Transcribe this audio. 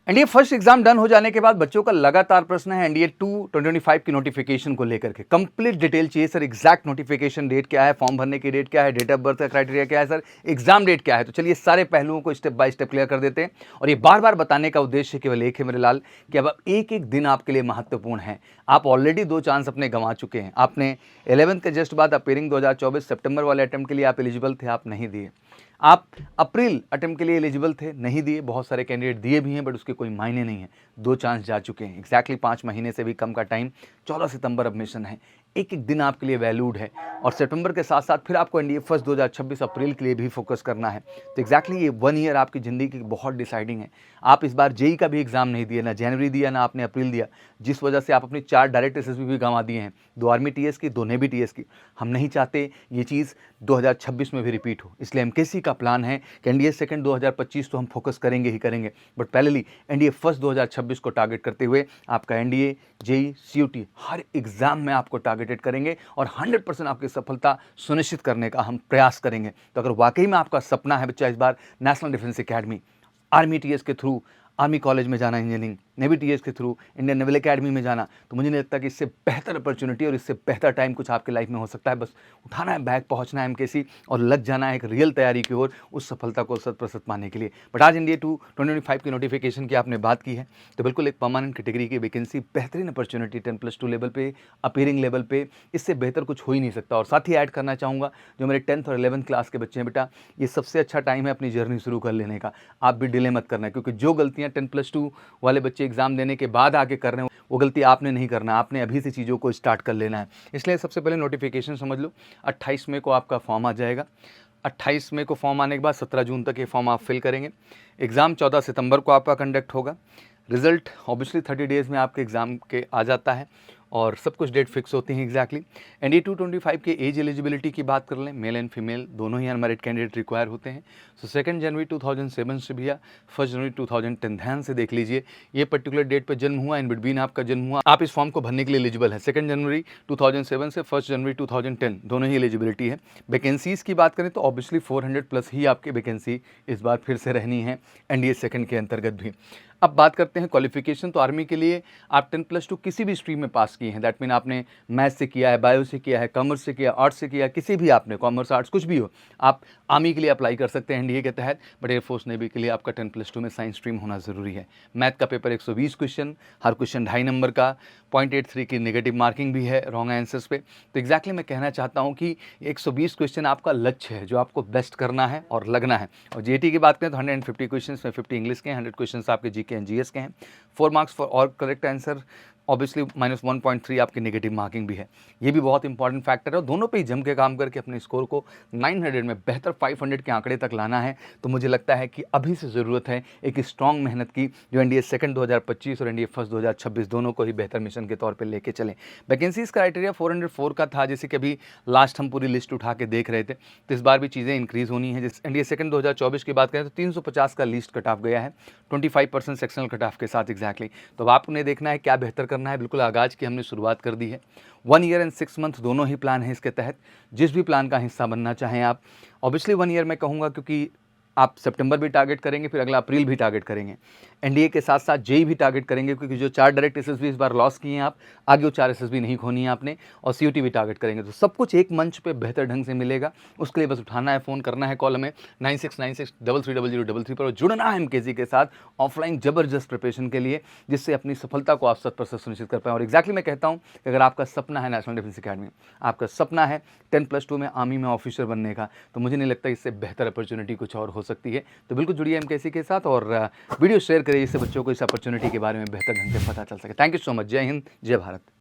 NDA first exam done हो जाने के बाद बच्चों का लगातार प्रश्न है एनडीए 2 2025 की नोटिफिकेशन को लेकर के। कंप्लीट डिटेल चाहिए सर, एग्जैक्ट नोटिफिकेशन डेट क्या है, फॉर्म भरने की डेट क्या है, डेट ऑफ बर्थ का क्राइटेरिया क्या है सर, एग्जाम डेट क्या है। तो चलिए सारे पहलुओं को स्टेप बाय स्टेप क्लियर कर देते हैं। और ये बार बार बताने का उद्देश्य केवल एक है मेरे लाल, कि अब एक एक दिन आपके लिए महत्वपूर्ण है। आप ऑलरेडी 2 चांस अपने गंवा चुके हैं। आपने 11th के जस्ट बाद अपीयरिंग 2024 सितंबर वाले अटेम्प्ट के लिए आप एलिजिबल थे, आप नहीं दिए। आप अप्रैल अटेम्प्ट के लिए एलिजिबल थे, नहीं दिए। बहुत सारे कैंडिडेट दिए भी हैं बट उसके कोई मायने नहीं है। 2 चांस जा चुके हैं। एग्जैक्टली 5 महीने से भी कम का टाइम, 14 सितंबर एडमिशन है। एक एक दिन आपके लिए वैल्यूड है। और सितंबर के साथ साथ फिर आपको एनडीए फर्स्ट 2026 अप्रैल के लिए भी फोकस करना है। तो एग्जैक्टली ये 1 ईयर आपकी ज़िंदगी की बहुत डिसाइडिंग है। आप इस बार जेई का भी एग्जाम नहीं दिया, ना जनवरी दिया ना आपने अप्रैल दिया, जिस वजह से आप अपनी 4 डायरेक्ट एसएसबी भी गंवा दिए हैं। 2 आर्मी टीएस की, 2 नेवी टीएस की। हम नहीं चाहते ये चीज़ 2026 में भी रिपीट हो। इसलिए एमकेसी का प्लान है कि एनडीए सेकंड 2025 तो हम फोकस करेंगे ही करेंगे, बट पहले एनडीए फर्स्ट 2026 को टारगेट करते हुए आपका एनडीए, जेई, सीयूटी हर एग्जाम में आपको टारगेटेड करेंगे और 100% आपकी सफलता सुनिश्चित करने का हम प्रयास करेंगे। तो अगर वाकई में आपका सपना है बच्चा इस बार national defence academy, army TES के थ्रू आर्मी कॉलेज में जाना, इंजीनियरिंग, नेवी टीएस के थ्रू इंडियन नेवल एकेडमी में जाना, तो मुझे नहीं लगता कि इससे बेहतर अपॉर्चुनिटी और इससे बेहतर टाइम कुछ आपके लाइफ में हो सकता है। बस उठाना है बैग, पहुंचना है एमकेसी और लग जाना है एक रियल तैयारी की ओर, उस सफलता को 100% पाने के लिए। बट आज एनडीए 2 2025 की नोटिफिकेशन की आपने बात की है, तो बिल्कुल एक परमानेंट कैटेगरी की वैकेंसी, बेहतरीन अपॉर्चुनिटी 10+2 लेवल पे, अपीयरिंग लेवल पे, इससे बेहतर कुछ हो ही नहीं सकता। और साथ ही ऐड करना चाहूँगा, जो मेरे 10th और 11th क्लास के बच्चे हैं, बेटा ये सबसे अच्छा टाइम है अपनी जर्नी शुरू कर लेने का। आप भी डिले मत करना, क्योंकि जो गलतियाँ 10+2 वाले बच्चे एग्जाम देने के बाद आके कर रहे हैं, वो गलती आपने नहीं करना। आपने अभी से चीज़ों को स्टार्ट कर लेना है। इसलिए सबसे पहले नोटिफिकेशन समझ लो। 28 मई को आपका फॉर्म आ जाएगा। 28 मई को फॉर्म आने के बाद 17 जून तक ये फॉर्म आप फिल करेंगे। एग्ज़ाम 14 सितंबर को आपका कंडक्ट होगा। रिजल्ट ऑब्वियसली 30 डेज़ में आपके एग्ज़ाम के आ जाता है और सब कुछ डेट फिक्स होती हैं एग्जैक्टली। एनडीए 225 के एज एलिजिबिलिटी की बात कर लें, मेल एंड फीमेल दोनों ही अनमैरिड कैंडिडेट रिक्वायर होते हैं। सो 2 जनवरी 2007 से भी या 1 जनवरी 2010, ध्यान से देख लीजिए, ये पर्टिकुलर डेट पर जन्म हुआ, इन बिटवीन आपका जन्म हुआ, आप इस फॉर्म को भरने के लिए एलिजिबल है। 2 जनवरी 2007 से 1 जनवरी 2010 दोनों ही एलिजिबिलिटी है। वैकेंसीज़ की बात करें तो ऑब्वियसली 400+ ही आपकी वैकेंसी इस बार फिर से रहनी है एनडीए सेकंड के अंतर्गत भी। अब बात करते हैं क्वालिफिकेशन। तो आर्मी के लिए आप 10+2 किसी भी स्ट्रीम में पास किए हैं, दैट मीन आपने मैथ्स से किया है, बायो से किया है, कॉमर्स से किया, आर्ट्स से किया, किसी भी आपने कॉमर्स आर्ट्स कुछ भी हो, आप आर्मी के लिए अप्लाई कर सकते हैं एनडीए के तहत। बट एयरफोर्स नेवी के लिए आपका 10+2 में साइंस स्ट्रीम होना ज़रूरी है। मैथ का पेपर 120 क्वेश्चन, हर क्वेश्चन 2.5 नंबर का, 0.83 की नेगेटिव मार्किंग भी है रॉन्ग आंसर्स पे। तो एग्जैक्टली मैं कहना चाहता हूँ कि 120 क्वेश्चन आपका लक्ष्य है जो आपको बेस्ट करना है और लगना है। और जेटी की बात करें तो 150 क्वेश्चन में 50 इंग्लिश के हैं, 100 क्वेश्चन आपके जीके एंड जीएस के हैं। 4 marks for all correct answer, obviously -1.3 आपकी नेगेटिव मार्किंग भी है। ये भी बहुत इंपॉर्टेंट फैक्टर है और दोनों पे ही जम के काम करके अपने स्कोर को 900 में बेहतर 500 के आंकड़े तक लाना है। तो मुझे लगता है कि अभी से ज़रूरत है एक स्ट्रॉन्ग मेहनत की, जो एनडीए सेकंड 2025 और एनडीए फर्स्ट 2026 दोनों को ही बेहतर मिशन के तौर पे लेके चलें। वैकेंसीज क्राइटेरिया 404 का था, जैसे कि अभी लास्ट हम पूरी लिस्ट उठा के देख रहे थे, तो इस बार भी चीज़ें इंक्रीज़ होनी है। जैसे एनडीए सेकंड 2024 की बात करें तो 350 का लिस्ट कट ऑफ गया है, 25% सेक्शनल कट ऑफ के साथ एग्जैक्टली। तो अब आपने देखना है क्या बेहतर करना है। बिल्कुल आगाज की हमने शुरुआत कर दी है। 1 ईयर एंड 6 मंथ दोनों ही प्लान है इसके तहत। जिस भी प्लान का हिस्सा बनना चाहें आप, ऑब्वियसली 1 ईयर में कहूँगा क्योंकि आप सितंबर भी टारगेट करेंगे, फिर अगला अप्रैल भी टारगेट करेंगे। एनडीए के साथ साथ जेई भी टारगेट करेंगे, क्योंकि जो 4 डायरेक्ट एसएसबी इस बार लॉस किए हैं आप, आगे वो 4 एसएसबी नहीं खोनी है आपने, और सीयूटी भी टारगेट करेंगे। तो सब कुछ एक मंच पे बेहतर ढंग से मिलेगा। उसके लिए बस उठाना है, फ़ोन करना है, कॉल हमें 9696330033 पर, और जुड़ना है एमकेसी के साथ ऑफलाइन ज़बरदस्त प्रिपरेशन के लिए, जिससे अपनी सफलता को आप 100% सुनिश्चित कर पाएँ। और एग्जैक्टली मैं कहता हूँ कि अगर आपका सपना है नेशनल डिफेंस अकेडमी, आपका सपना है 10+2 में आर्मी में ऑफिसर बनने का, तो मुझे नहीं लगता इससे बेहतर अपॉर्चुनिटी कुछ और हो सकती है। तो बिल्कुल जुड़िए एमकेसी के साथ और वीडियो शेयर करिए, इससे बच्चों को इस अपॉर्चुनिटी के बारे में बेहतर ढंग से पता चल सके। Thank you so much. जय हिंद, जय भारत।